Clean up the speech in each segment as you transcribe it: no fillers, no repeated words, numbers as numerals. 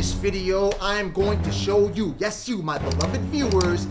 this video, I am going to show you, yes you, my beloved viewers,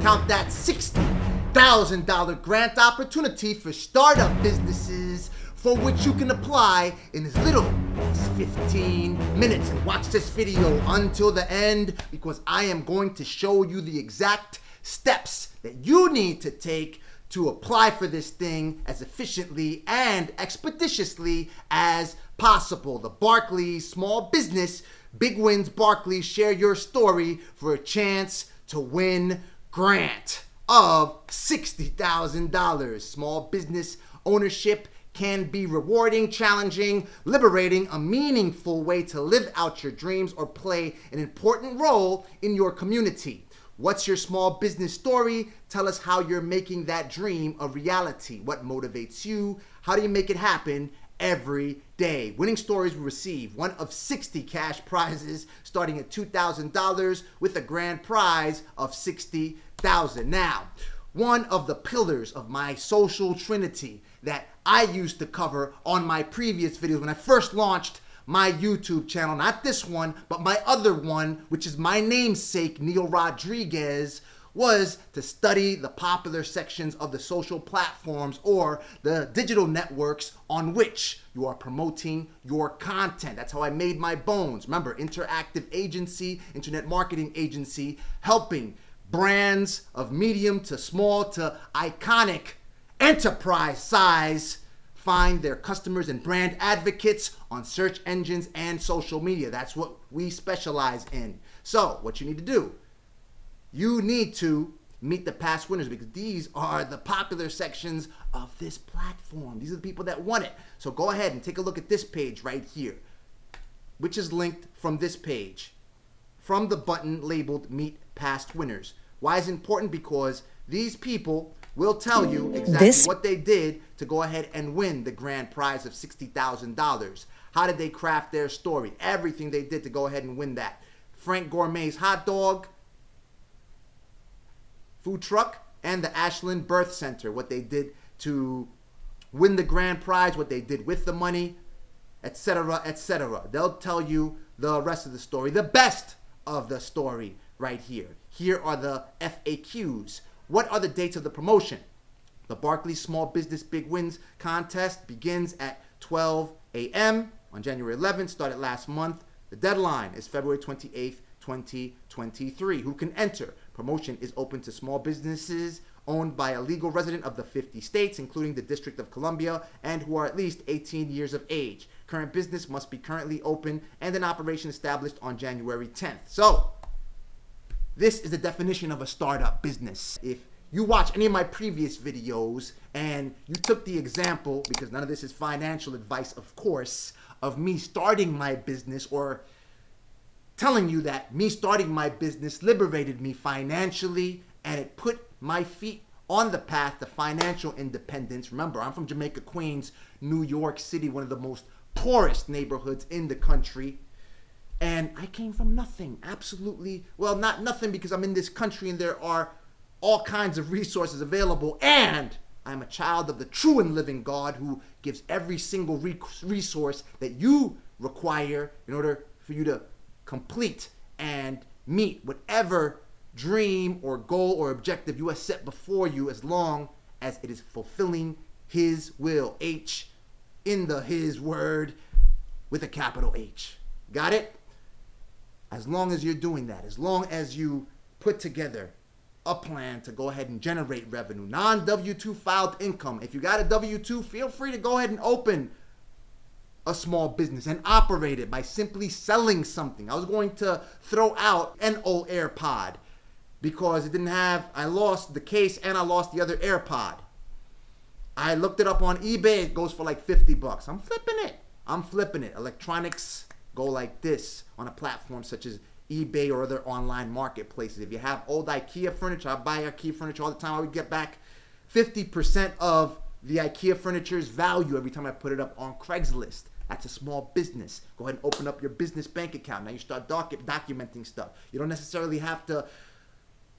count that $60,000 grant opportunity for startup businesses for which you can apply in as little as 15 minutes. And watch this video until the end because I am going to show you the exact steps that you need to take to apply for this thing as efficiently and expeditiously as possible. The Barclays Small Business Big Wins Barclays Share Your Story for a chance to win grant of $60,000. Small business ownership can be rewarding, challenging, liberating, a meaningful way to live out your dreams or play an important role in your community. What's your small business story? Tell us how you're making that dream a reality. What motivates you? How do you make it happen every day? Winning stories will receive one of 60 cash prizes starting at $2,000 with a grand prize of $60,000. Now, one of the pillars of my social trinity that I used to cover on my previous videos when I first launched my YouTube channel, not this one, but my other one, which is my namesake, Neil Rodriguez, was to study the popular sections of the social platforms or the digital networks on which you are promoting your content. That's how I made my bones. Remember, interactive agency, internet marketing agency, helping brands of medium to small to iconic enterprise size find their customers and brand advocates on search engines and social media. That's what we specialize in. So what you need to do, you need to meet the past winners because these are the popular sections of this platform. These are the people that want it. So go ahead and take a look at this page right here, which is linked from this page, from the button labeled Meet Past Winners. Why is it important? Because these people will tell you exactly what they did to go ahead and win the grand prize of $60,000. How did they craft their story? Everything they did to go ahead and win that. Frank Gourmet's hot dog food truck and the Ashland Birth Center, what they did to win the grand prize, what they did with the money, etc., etc. They'll tell you the rest of the story, the best of the story right here. Here are the FAQs. What are the dates of the promotion? The Barclays Small Business Big Wins contest begins at 12 a.m. on January 11th, started last month. The deadline is February 28th, 2023. Who can enter? Promotion is open to small businesses owned by a legal resident of the 50 states, including the District of Columbia, and who are at least 18 years of age. Current business must be currently open and an operation established on January 10th. So, this is the definition of a startup business. If you watch any of my previous videos and you took the example, because none of this is financial advice, of course, of me starting my business or telling you that me starting my business liberated me financially and it put my feet on the path to financial independence. Remember, I'm from Jamaica, Queens, New York City, one of the most poorest neighborhoods in the country. And I came from nothing, absolutely, well, not nothing because I'm in this country and there are all kinds of resources available. And I'm a child of the true and living God who gives every single resource that you require in order for you to complete and meet whatever dream or goal or objective you have set before you, as long as it is fulfilling His will. H in the His word with a capital H. Got it? As long as you're doing that, as long as you put together a plan to go ahead and generate revenue, non-W-2 filed income. If you got a W-2, feel free to go ahead and open a small business and operate it by simply selling something. I was going to throw out an old AirPod because it didn't have, I lost the case and I lost the other AirPod. I looked it up on eBay, it goes for like $50. I'm flipping it. Electronics go like this on a platform such as eBay or other online marketplaces. If you have old IKEA furniture, I buy IKEA furniture all the time. I would get back 50% of the IKEA furniture's value every time I put it up on Craigslist. That's a small business. Go ahead and open up your business bank account. Now you start documenting stuff. You don't necessarily have to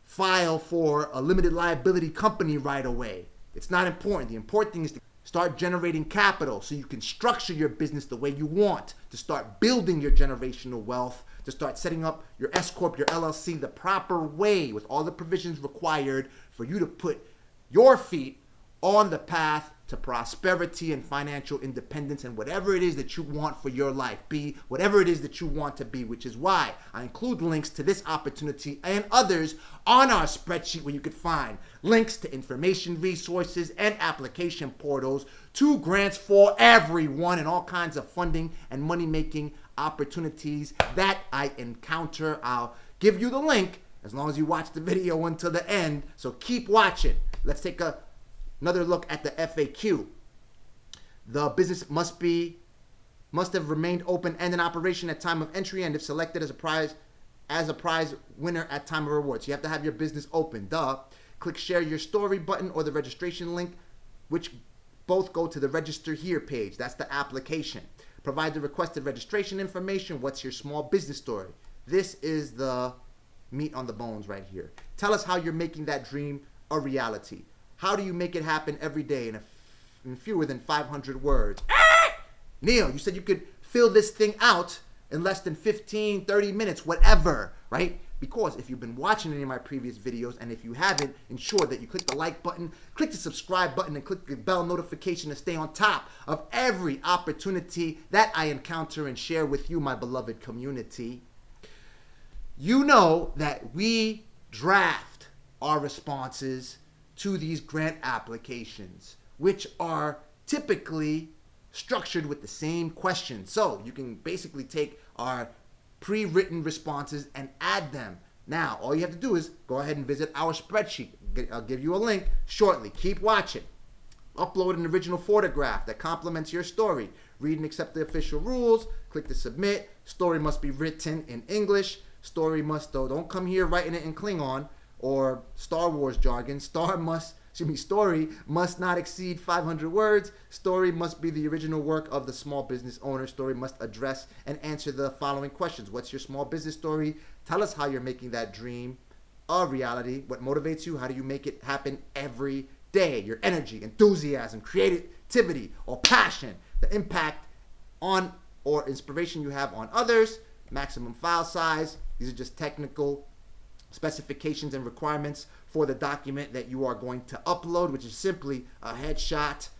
file for a limited liability company right away. It's not important. The important thing is to Start generating capital so you can structure your business the way you want, to start building your generational wealth, to start setting up your S Corp, your LLC the proper way with all the provisions required for you to put your feet on the path to prosperity and financial independence and whatever it is that you want for your life. Be whatever it is that you want to be, which is why I include links to this opportunity and others on our spreadsheet where you could find links to information resources and application portals to grants for everyone and all kinds of funding and money-making opportunities that I encounter. I'll give you the link as long as you watch the video until the end, so keep watching. Let's take another look at the FAQ. The business must have remained open and in operation at time of entry, and if selected as a prize winner at time of reward. So you have to have your business open. Click share your story button or the registration link, which both go to the register here page. That's the application. Provide the requested registration information. What's your small business story? This is the meat on the bones right here. Tell us how you're making that dream a reality. How do you make it happen every day in fewer than 500 words? Neil, you said you could fill this thing out in less than 15, 30 minutes, whatever, right? Because if you've been watching any of my previous videos, and if you haven't, ensure that you click the like button, click the subscribe button, and click the bell notification to stay on top of every opportunity that I encounter and share with you, my beloved community. You know that we draft our responses to these grant applications, which are typically structured with the same questions. So you can basically take our pre-written responses and add them. Now, all you have to do is go ahead and visit our spreadsheet. I'll give you a link shortly. Keep watching. Upload an original photograph that complements your story. Read and accept the official rules. Click to submit. Story must be written in English. Story must, though, don't come here writing it in Klingon or Star Wars jargon. Story must not exceed 500 words. Story must be the original work of the small business owner. Story must address and answer the following questions. What's your small business story? Tell us how you're making that dream a reality. What motivates you? How do you make it happen every day? Your energy, enthusiasm, creativity, or passion. The impact on or inspiration you have on others. Maximum file size. These are just technical specifications and requirements for the document that you are going to upload, which is simply a headshot.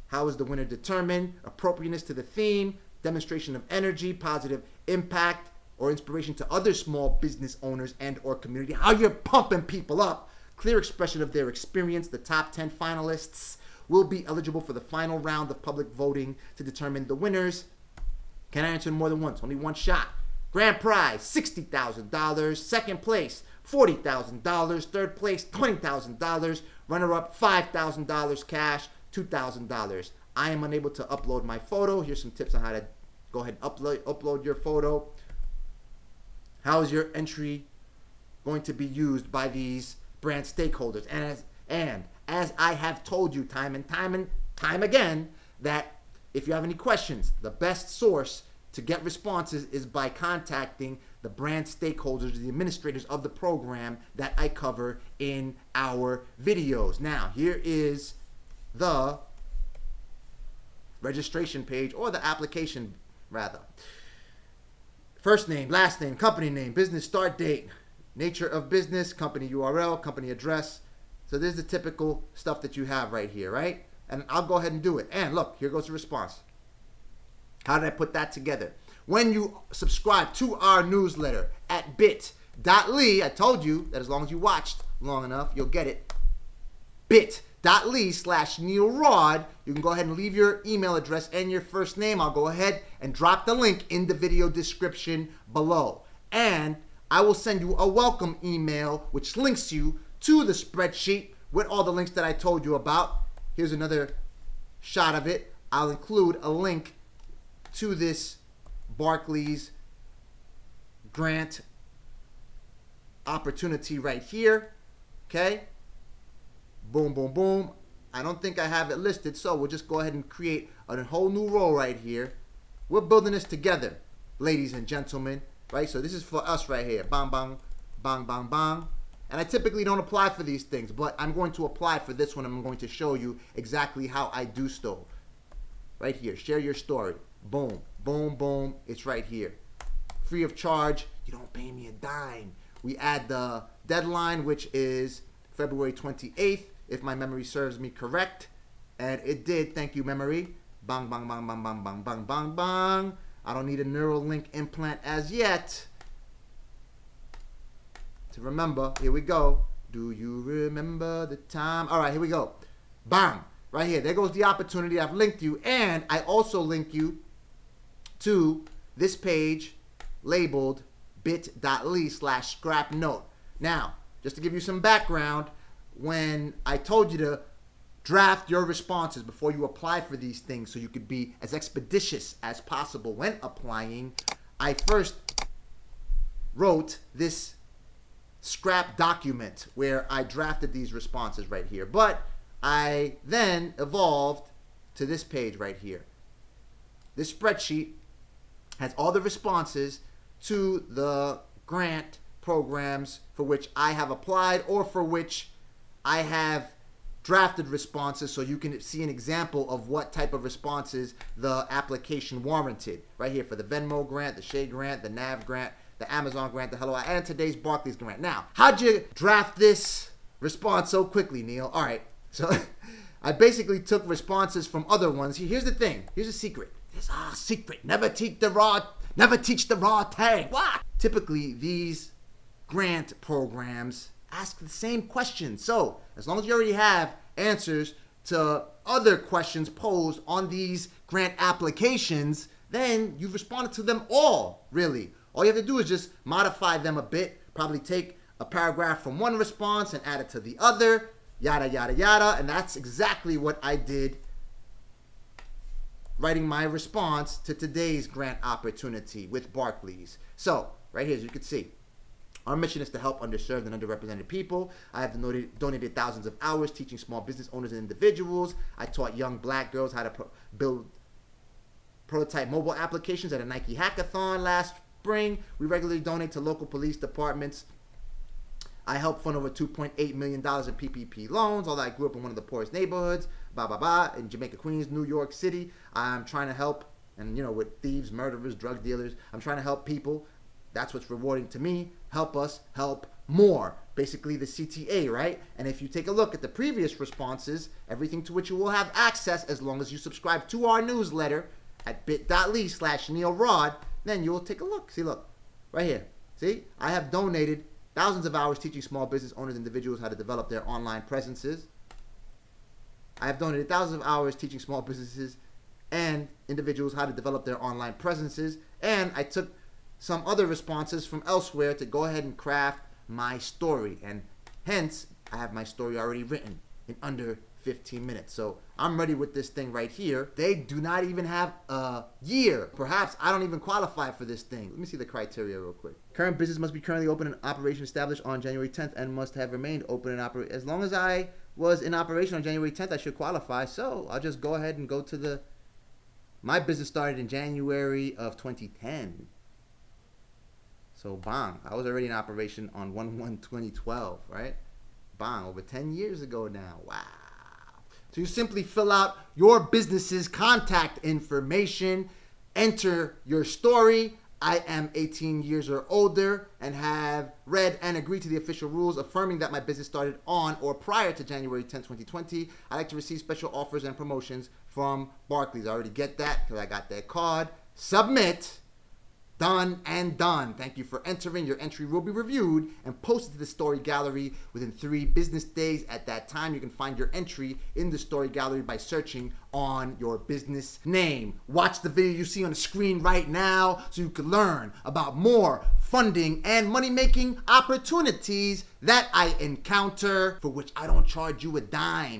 How is the winner determined? Appropriateness to the theme, demonstration of energy, positive impact or inspiration to other small business owners and or community. How you're pumping people up. Clear expression of their experience. The top 10 finalists will be eligible for the final round of public voting to determine the winners. Can I answer more than once? Only one shot. Grand prize, $60,000. Second place, $40,000. Third place, $20,000. Runner-up, $5,000 cash, $2,000. I am unable to upload my photo. Here's some tips on how to go ahead and upload your photo. How is your entry going to be used by these brand stakeholders? And as I have told you time and time again, that if you have any questions, the best source to get responses is by contacting the brand stakeholders, the administrators of the program that I cover in our videos. Now, here is the registration page, or the application rather. First name, last name, company name, business start date, nature of business, company URL, company address. So there's the typical stuff that you have right here, right? And I'll go ahead and do it. And look, here goes the response. How did I put that together? When you subscribe to our newsletter at bit.ly, I told you that as long as you watched long enough, you'll get it. bit.ly/Neil Rod. You can go ahead and leave your email address and your first name. I'll go ahead and drop the link in the video description below. And I will send you a welcome email which links you to the spreadsheet with all the links that I told you about. Here's another shot of it. I'll include a link to this Barclays grant opportunity right here. Okay? Boom, boom, boom. I don't think I have it listed, so we'll just go ahead and create a whole new row right here. We're building this together, ladies and gentlemen, right? So this is for us right here. Bang, bang, bang, bang, bang. And I typically don't apply for these things, but I'm going to apply for this one. I'm going to show you exactly how I do so. Right here, share your story. Boom, boom, boom. It's right here. Free of charge. You don't pay me a dime. We add the deadline, which is February 28th, if my memory serves me correct. And it did. Thank you, memory. Bang, bang, bang, bang, bang, bang, bang, bang, bang. I don't need a neural link implant as yet. To remember, here we go. Do you remember the time? All right, here we go. Bang. Right here. There goes the opportunity. I've linked you. And I also link you to this page labeled bit.ly/scrapnote. Now, just to give you some background, when I told you to draft your responses before you apply for these things so you could be as expeditious as possible when applying, I first wrote this scrap document where I drafted these responses right here. But I then evolved to this page right here. This spreadsheet has all the responses to the grant programs for which I have applied or for which I have drafted responses, so you can see an example of what type of responses the application warranted. Right here for the Venmo grant, the Shea grant, the NAV grant, the Amazon grant, the Hello, and today's Barclays grant. Now, how'd you draft this response so quickly, Neil? All right, so I basically took responses from other ones. Here's the thing. Here's a secret. It's a secret. Never teach the raw tang. What? Typically, these grant programs ask the same questions. So, as long as you already have answers to other questions posed on these grant applications, then you've responded to them all, really. All you have to do is just modify them a bit, probably take a paragraph from one response and add it to the other, yada, yada, yada. And that's exactly what I did writing my response to today's grant opportunity with Barclays. So, right here, as you can see, our mission is to help underserved and underrepresented people. I have donated thousands of hours teaching small business owners and individuals. I taught young black girls how to build prototype mobile applications at a Nike hackathon last spring. We regularly donate to local police departments. I helped fund over $2.8 million in PPP loans, although I grew up in one of the poorest neighborhoods, in Jamaica, Queens, New York City. I'm trying to help, and with thieves, murderers, drug dealers, I'm trying to help people. That's what's rewarding to me. Help us help more. Basically the CTA, right? And if you take a look at the previous responses, everything to which you will have access as long as you subscribe to our newsletter at bit.ly/NeilRod, then you will take a look. See, look, right here. See, I have donated thousands of hours teaching small business owners and individuals how to develop their online presences. I have donated thousands of hours teaching small businesses and individuals how to develop their online presences. And I took some other responses from elsewhere to go ahead and craft my story. And hence, I have my story already written in under 15 minutes. So I'm ready with this thing right here. They do not even have a year. Perhaps I don't even qualify for this thing. Let me see the criteria real quick. Current business must be currently open and operation established on January 10th and must have remained open and operate. As long as I was in operation on January 10th, I should qualify. So I'll just go ahead and go to my business started in January of 2010. So bang, I was already in operation on 1/1/2012, right? Bang, over 10 years ago now. Wow. So you simply fill out your business's contact information, enter your story. I am 18 years or older and have read and agreed to the official rules affirming that my business started on or prior to January 10, 2020. I like to receive special offers and promotions from Barclays. I already get that because I got that card. Submit. Done and done. Thank you for entering. Your entry will be reviewed and posted to the story gallery within 3 business days. At that time, you can find your entry in the story gallery by searching on your business name. Watch the video you see on the screen right now so you can learn about more funding and money-making opportunities that I encounter, for which I don't charge you a dime.